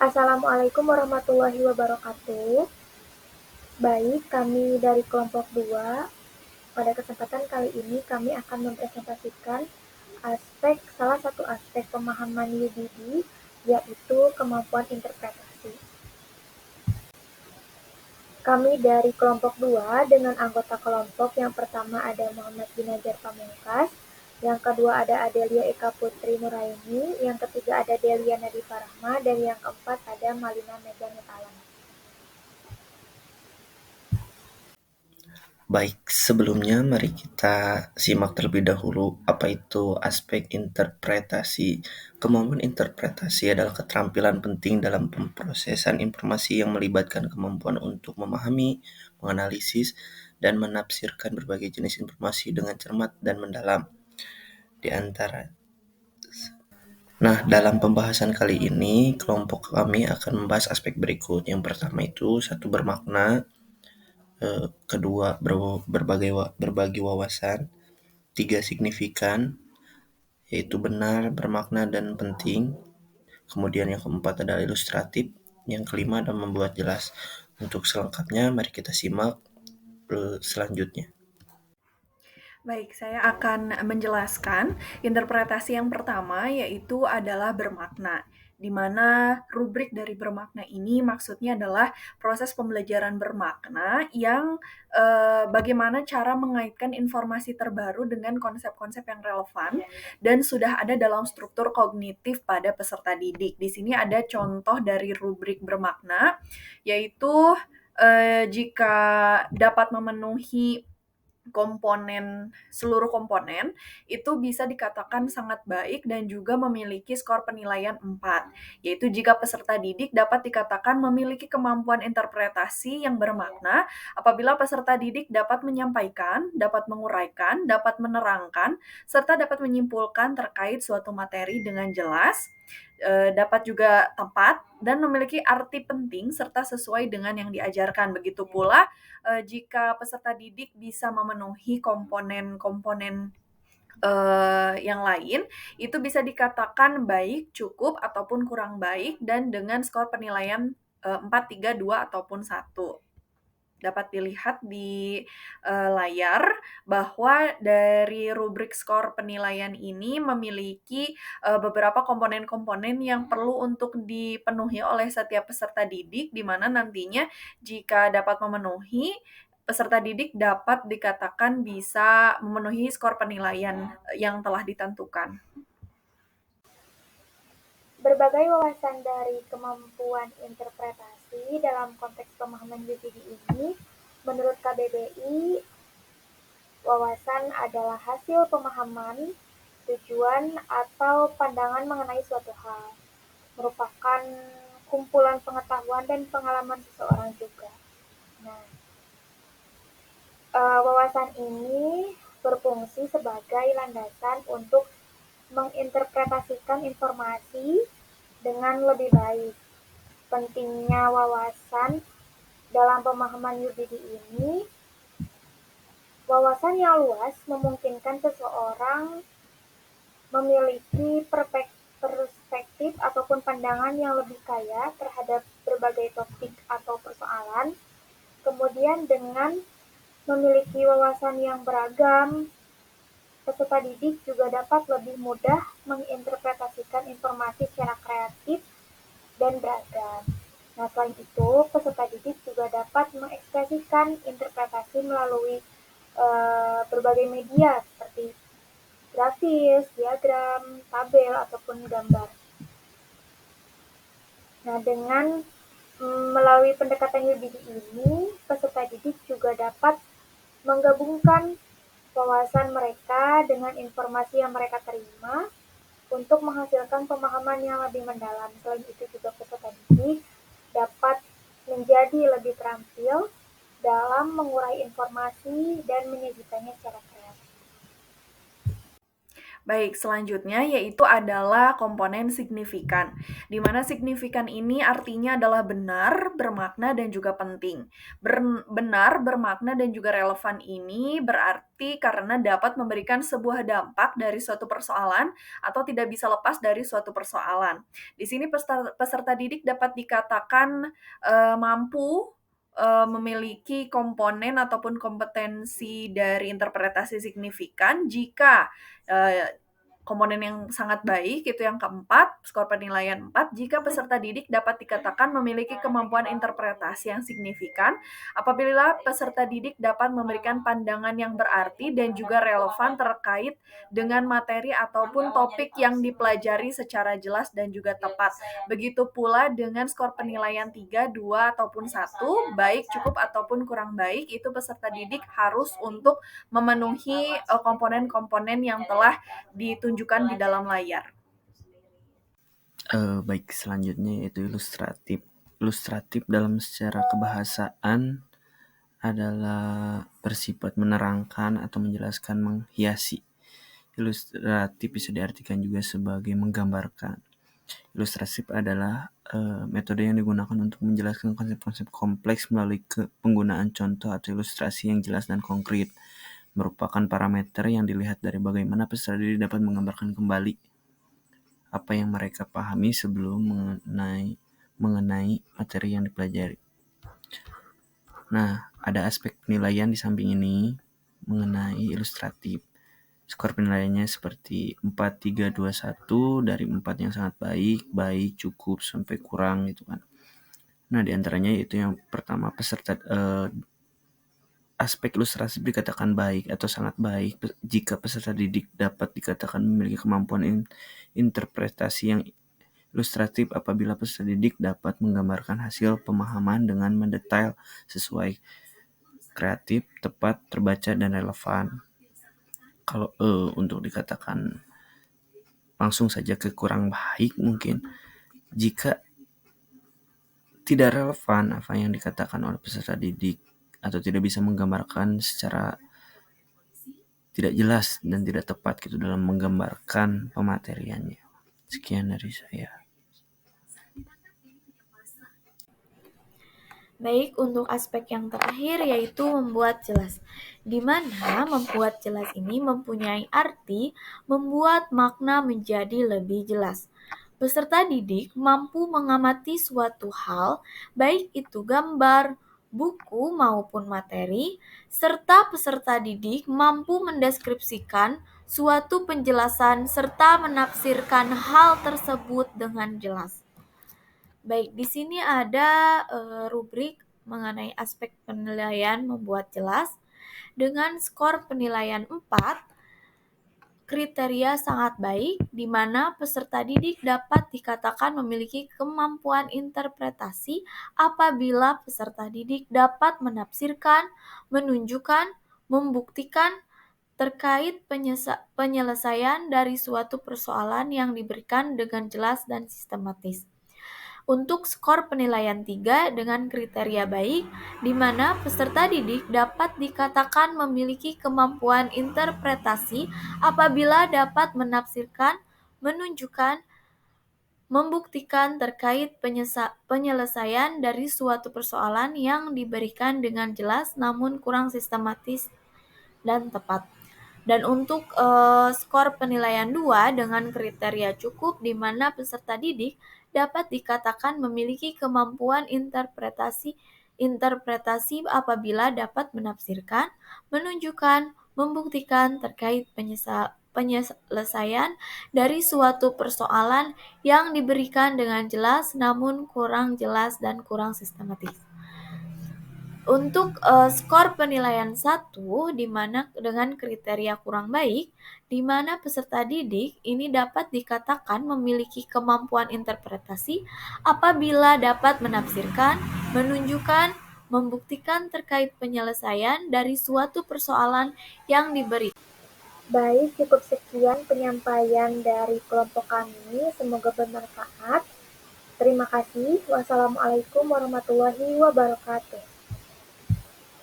Assalamualaikum warahmatullahi wabarakatuh. Baik, kami dari kelompok 2. Pada kesempatan kali ini kami akan mempresentasikan salah satu aspek pemahaman UBD, yaitu kemampuan interpretasi. Kami dari kelompok 2 dengan anggota kelompok yang pertama ada Muhammad Ginajar Pamungkas, yang kedua ada Adelia Eka Putri Nuraini, yang ketiga ada Delia Nadifa Rahma, dan yang keempat ada Malina Mega Nutalan. Baik, sebelumnya mari kita simak terlebih dahulu apa itu aspek interpretasi. Kemampuan interpretasi adalah keterampilan penting dalam pemrosesan informasi yang melibatkan kemampuan untuk memahami, menganalisis, dan menafsirkan berbagai jenis informasi dengan cermat dan mendalam. Di antara dalam pembahasan kali ini, kelompok kami akan membahas aspek berikut. Yang pertama itu satu bermakna, kedua berbagi wawasan, tiga signifikan, yaitu benar, bermakna, dan penting. Kemudian yang keempat adalah ilustratif, yang kelima adalah membuat jelas. Untuk selengkapnya mari kita simak selanjutnya. Baik, saya akan menjelaskan interpretasi yang pertama yaitu adalah bermakna, di mana rubrik dari bermakna ini maksudnya adalah proses pembelajaran bermakna yang bagaimana cara mengaitkan informasi terbaru dengan konsep-konsep yang relevan dan sudah ada dalam struktur kognitif pada peserta didik. Di sini ada contoh dari rubrik bermakna, yaitu jika dapat memenuhi seluruh komponen itu bisa dikatakan sangat baik dan juga memiliki skor penilaian 4, yaitu jika peserta didik dapat dikatakan memiliki kemampuan interpretasi yang bermakna apabila peserta didik dapat menyampaikan, dapat menguraikan, dapat menerangkan, serta dapat menyimpulkan terkait suatu materi dengan jelas, dapat juga tepat dan memiliki arti penting serta sesuai dengan yang diajarkan. Begitu pula jika peserta didik bisa memenuhi komponen-komponen yang lain, itu bisa dikatakan baik, cukup, ataupun kurang baik, dan dengan skor penilaian 4, 3, 2, ataupun 1. Dapat dilihat di layar bahwa dari rubrik skor penilaian ini memiliki beberapa komponen-komponen yang perlu untuk dipenuhi oleh setiap peserta didik, di mana nantinya jika dapat memenuhi, peserta didik dapat dikatakan bisa memenuhi skor penilaian yang telah ditentukan. Berbagai wawasan dari kemampuan interpretasi dalam konteks pemahaman UPD ini, menurut KBBI, wawasan adalah hasil pemahaman, tujuan, atau pandangan mengenai suatu hal. Merupakan kumpulan pengetahuan dan pengalaman seseorang juga. Nah, wawasan ini berfungsi sebagai landasan untuk menginterpretasikan informasi dengan lebih baik. Pentingnya wawasan dalam pemahaman UBD ini, wawasan yang luas memungkinkan seseorang memiliki perspektif ataupun pandangan yang lebih kaya terhadap berbagai topik atau persoalan. Kemudian dengan memiliki wawasan yang beragam, peserta didik juga dapat lebih mudah menginterpretasikan informasi secara kreatif dan beragam. Nah, selain itu, peserta didik juga dapat mengekspresikan interpretasi melalui berbagai media seperti grafis, diagram, tabel, ataupun gambar. Nah, dengan melalui pendekatan UBD ini, peserta didik juga dapat menggabungkan wawasan mereka dengan informasi yang mereka terima untuk menghasilkan pemahaman yang lebih mendalam. Selain itu juga peserta didik dapat menjadi lebih terampil dalam mengurai informasi dan menyajikannya secara kreatif. Baik, selanjutnya yaitu adalah komponen signifikan, di mana signifikan ini artinya adalah benar, bermakna, dan juga penting. Benar, bermakna, dan juga relevan ini berarti karena dapat memberikan sebuah dampak dari suatu persoalan atau tidak bisa lepas dari suatu persoalan. Di sini peserta didik dapat dikatakan mampu memiliki komponen ataupun kompetensi dari interpretasi signifikan jika komponen yang sangat baik, itu yang keempat, skor penilaian 4, jika peserta didik dapat dikatakan memiliki kemampuan interpretasi yang signifikan, apabila peserta didik dapat memberikan pandangan yang berarti dan juga relevan terkait dengan materi ataupun topik yang dipelajari secara jelas dan juga tepat. Begitu pula dengan skor penilaian 3, 2, ataupun 1, baik, cukup, ataupun kurang baik, itu peserta didik harus untuk memenuhi komponen-komponen yang telah ditunjukkan di dalam layar. Baik, selanjutnya yaitu ilustratif. Ilustratif dalam secara kebahasaan adalah bersifat menerangkan atau menjelaskan, menghiasi. Ilustratif bisa diartikan juga sebagai menggambarkan. Ilustratif adalah metode yang digunakan untuk menjelaskan konsep-konsep kompleks melalui penggunaan contoh atau ilustrasi yang jelas dan konkret. Merupakan parameter yang dilihat dari bagaimana peserta didik dapat menggambarkan kembali apa yang mereka pahami sebelum mengenai materi yang dipelajari. Nah, ada aspek penilaian di samping ini mengenai ilustratif. Skor penilaiannya seperti 4, 3, 2, 1, dari 4 yang sangat baik, cukup, sampai kurang gitu kan. Nah, diantaranya itu yang pertama, aspek ilustratif dikatakan baik atau sangat baik jika peserta didik dapat dikatakan memiliki kemampuan interpretasi yang ilustratif apabila peserta didik dapat menggambarkan hasil pemahaman dengan mendetail, sesuai, kreatif, tepat, terbaca, dan relevan. Kalau untuk dikatakan langsung saja ke kurang baik, mungkin jika tidak relevan apa yang dikatakan oleh peserta didik atau tidak bisa menggambarkan secara tidak jelas dan tidak tepat gitu dalam menggambarkan pemateriannya. Sekian dari saya. Baik, untuk aspek yang terakhir yaitu membuat jelas, di mana membuat jelas ini mempunyai arti membuat makna menjadi lebih jelas. Peserta didik mampu mengamati suatu hal, baik itu gambar, buku maupun materi, serta peserta didik mampu mendeskripsikan suatu penjelasan serta menafsirkan hal tersebut dengan jelas. Baik, di sini ada rubrik mengenai aspek penilaian membuat jelas. Dengan skor penilaian 4, kriteria sangat baik, di mana peserta didik dapat dikatakan memiliki kemampuan interpretasi apabila peserta didik dapat menafsirkan, menunjukkan, membuktikan terkait penyelesaian dari suatu persoalan yang diberikan dengan jelas dan sistematis. Untuk skor penilaian 3 dengan kriteria baik, di mana peserta didik dapat dikatakan memiliki kemampuan interpretasi apabila dapat menafsirkan, menunjukkan, membuktikan terkait penyelesaian dari suatu persoalan yang diberikan dengan jelas namun kurang sistematis dan tepat. Dan untuk skor penilaian 2 dengan kriteria cukup, di mana peserta didik dapat dikatakan memiliki kemampuan interpretasi apabila dapat menafsirkan, menunjukkan, membuktikan terkait penyelesaian dari suatu persoalan yang diberikan dengan jelas namun kurang jelas dan kurang sistematis. Untuk skor penilaian 1, di mana dengan kriteria kurang baik, di mana peserta didik ini dapat dikatakan memiliki kemampuan interpretasi apabila dapat menafsirkan, menunjukkan, membuktikan terkait penyelesaian dari suatu persoalan yang diberi. Baik, cukup sekian penyampaian dari kelompok kami. Semoga bermanfaat. Terima kasih. Wassalamualaikum warahmatullahi wabarakatuh.